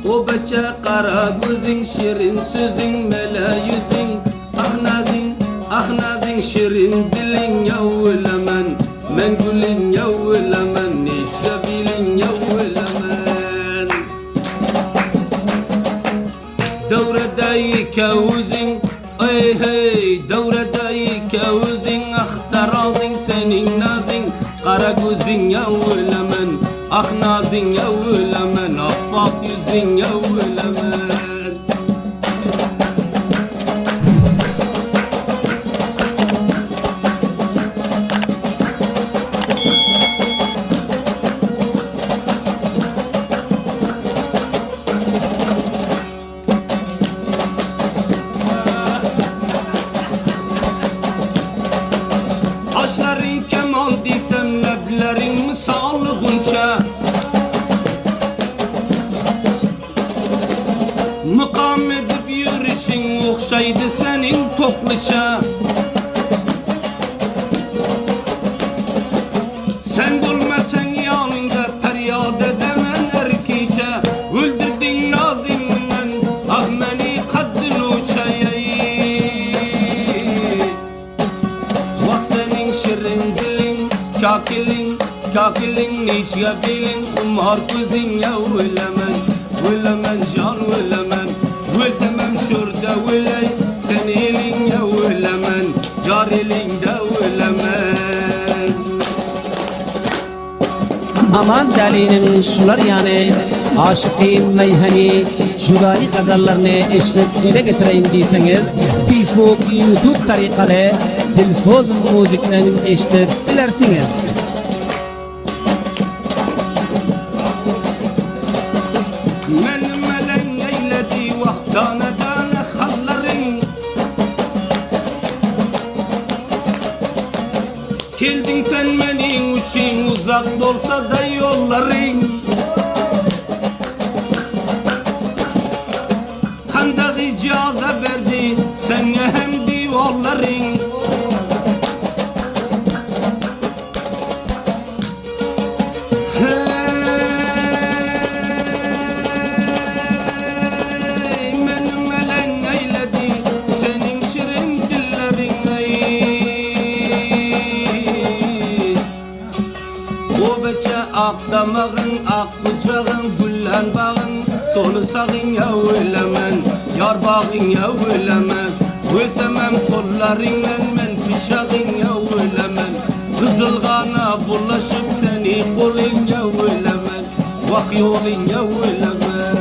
o beçe kara gözün, şirin sözün, mele yüzün. Ah nazin şirin dilin yavlemen, men gülün yavlemen, neçe bilin yavlemen. Devredayı kavuzun, ey hey, devredayı kavuzun, ahtar aldın senin nazin, kara gözün yavlemen. Ah nazin yavlemen, ahbap yüzün yavlemen. Taşların keman desem, leblerin misalı gunça. Mıkam edip yürüyüşün okşaydı senin tokluça. Sen bulmasan yanında feryat edemen erkiçe. Öldürdün nazimden ah beni kaddın uçayı. Vah senin şirin dilin, kakilin niçe bilin. Umar kızın yavlemen, velemen can velemen. Velemem şurada veley, sen elin yavlemen, yar elin devlemen. Aman Dali'nin şular yani aşıkıyım meyhani judai gazallarını eşlik dile getireyim deyseniz Facebook, YouTube tarikalı Dilsoz müzikten eşlik dilersiniz. Melen eyledi vaktane dane halların. Geldin sen benim için uzak olsa da yolların. Kandak icaza verdi sana hem divarların. Ak damağın, ak bıçağın, güllen bağın, solu sağın yavlemen, yar bağın yavlemen. Özlemem kollarından men bıçağın yavlemen. Kızılgana bulaşıp seni kolun yavlemen, vak yolun yavlemen.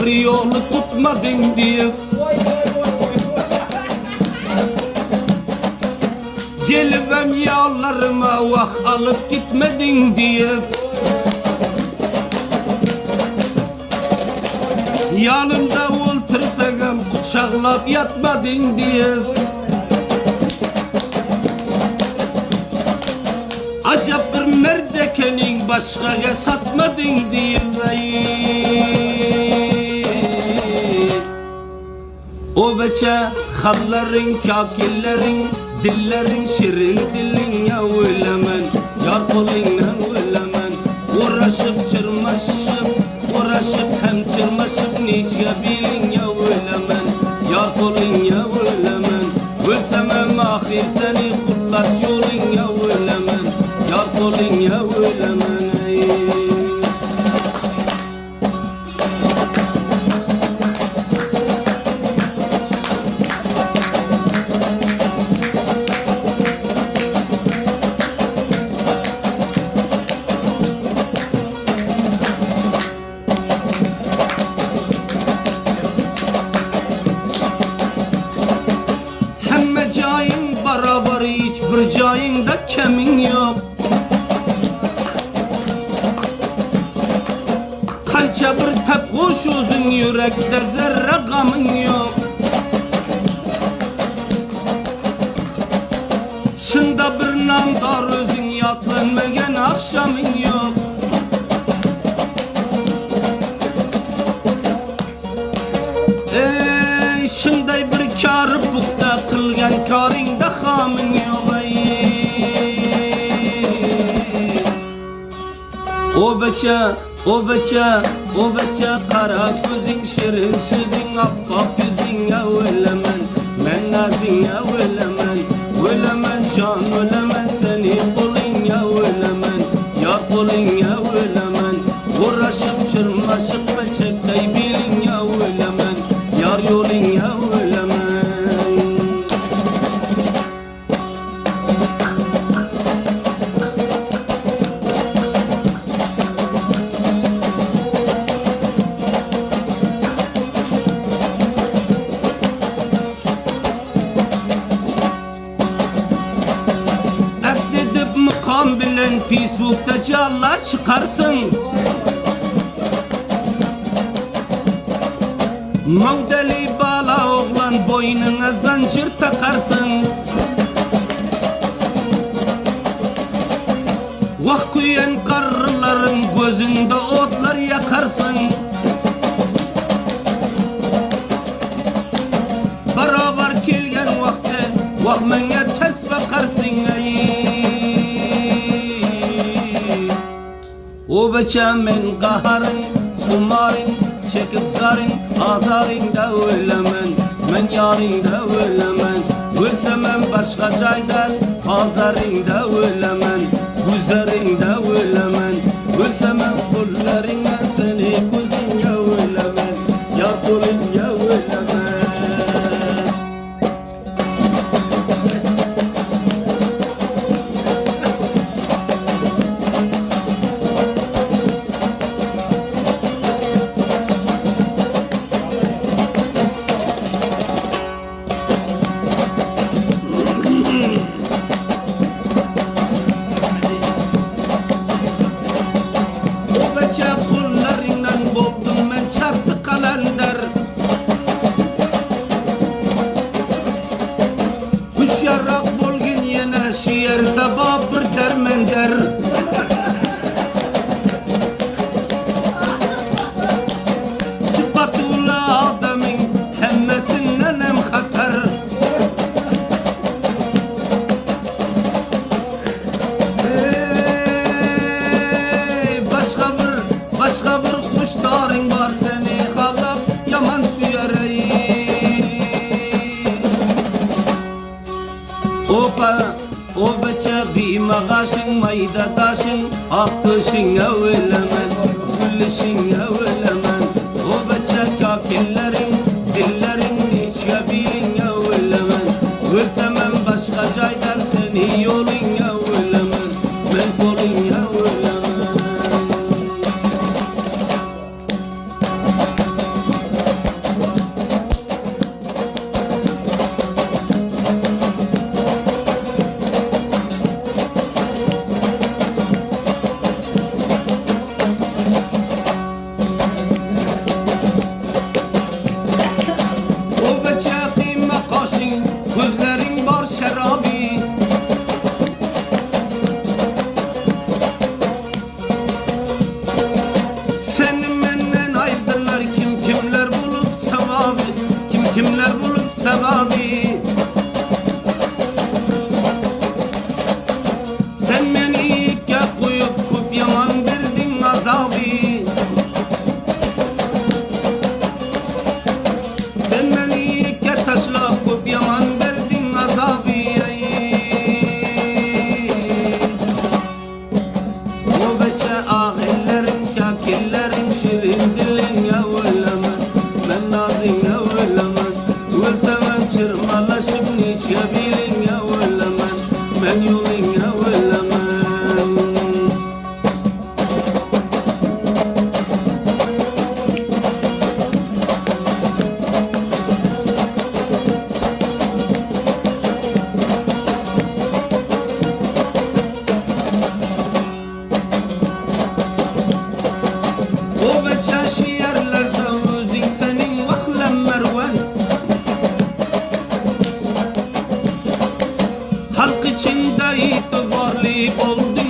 Bir yolu tutmadın diye gelivem yağlarıma vah alıp gitmedin diye. Yanımda otursam kucaklayıp yatmadın diye. Acap bir merdekenin başkaya satmadın diye. O beçe halların, kakillerin, dillerin, şirin dilin yavlemen, yar kolundan velemen. Uğraşıp hem çırmaşıp niçe bilin yavlemen, yar kolun yavlemen. Ölsemem ahir seni kullas yolun yavlemen, yar kolun yavlemen. Beraber hiçbir cayında kemin yok. Kança bir tepkuş uzun yürekte zerre gamın yok. Şında bir namdar özün yatlanmagan akşamın yok. Shunday bir kari puxta qilgan koringda xoming yo'q. O bacha qara ko'zing, shirin so'zing, oppoq yuzingga o'laman, men nazingga o'laman, o'laman jon, o'laman seni qo'lingga o'laman, yor qo'lingga o'laman, uğraşıp çırmaşıp bachakday belingga o'laman, yor yo'lingga o'laman. Mıkam bilen Facebook'ta calla çıkarsın. Mavdeli bala oğlan boynuna zincir takarsın. Vah kuyen karıların gözünde otlar yakarsın. Beraber kelgen vakti vah menge ters bakarsın. O bacha men qaharing, xumaring, chekib zaring, azaringda o'laman, men yoringda o'laman, o'lsam men boshqa joyda, azaringda o'laman, ko'zlaringda o'laman, o'lsam men qo'llaringdan seni ko'zingga o'laman, yor qo'lingga o'laman. Huşyarak bolgin yine şiirde babır dermender. Sıfatula adamın hemmesinden hem hatar. Başka bir kuşların var seni halap yaman süyereyi. O bacha qiymagashin maydadashin aqtishingga o'laman, gulishingga o'laman. O bacha kokillaring, dillaring nechga bilingga o'laman. O'lsam men boshqa joydan seni yo'lingga o'laman, men qo'lingga o'laman. Gözlerin var şerabi. Seni menden ayırdılar kimler bulup sevabı, kimler bulup sevabı. Sen beni ilke koyup kup yaman verdin azabı. Sen beni ilke taşlap kup yaman verdin azabı. O beçe ağillerin, kakillerin, şirin dilin ya o'laman, men nazin ya o'laman. O'lsam çırmalaşıp nechga bilin ya o'laman, men yo'ling ya o'laman. O beçe şiirlerde özün senin vahlen merven. Halk içinde itibarlı oldu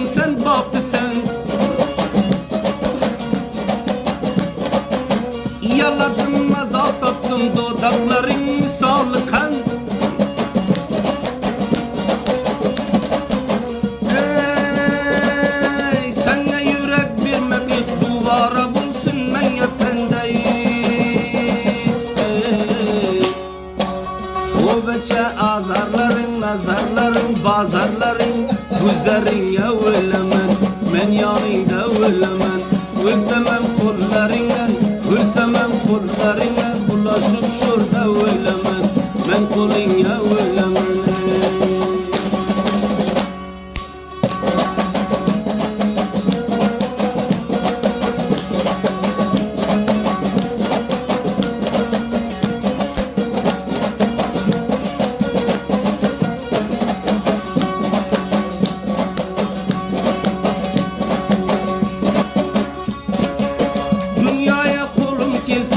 nazarların, bazarların, güzerin ya ölemen, men yanında ölemen. Ölsemem kollarından, ölsemem kollarından, bulaşıp şurada ölemen, men kolun ya ölemen.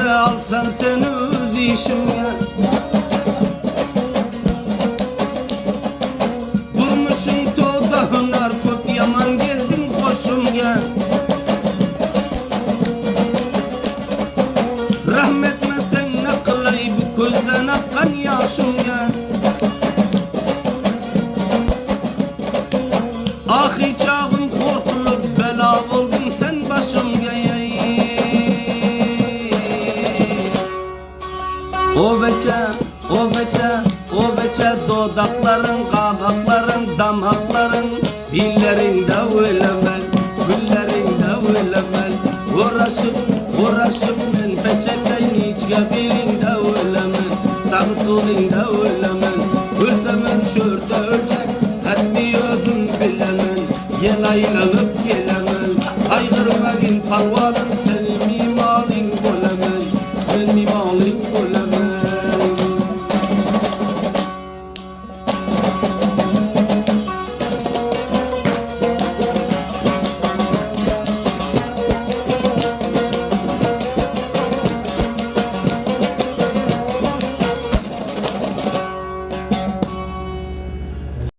Alsam seni öz işime, durmuşum toda hınar köp, yaman geldin koşumga. Rahmetme sen ne kılay bu gözden akkan yaşımga. Ahi çağım korkulup bela oldun sen başımga. O beçe dodakların, kabakların, damakların, dillerinde ölemel, güllerinde ölemel. Uğraşıp men beçekten içge bilinde ölemel, sağ solunda ölemel. Ölsemem şurada ölecek, etmiyordum bilemel, yel aylanıp gelemel. Aygırmadın parvalın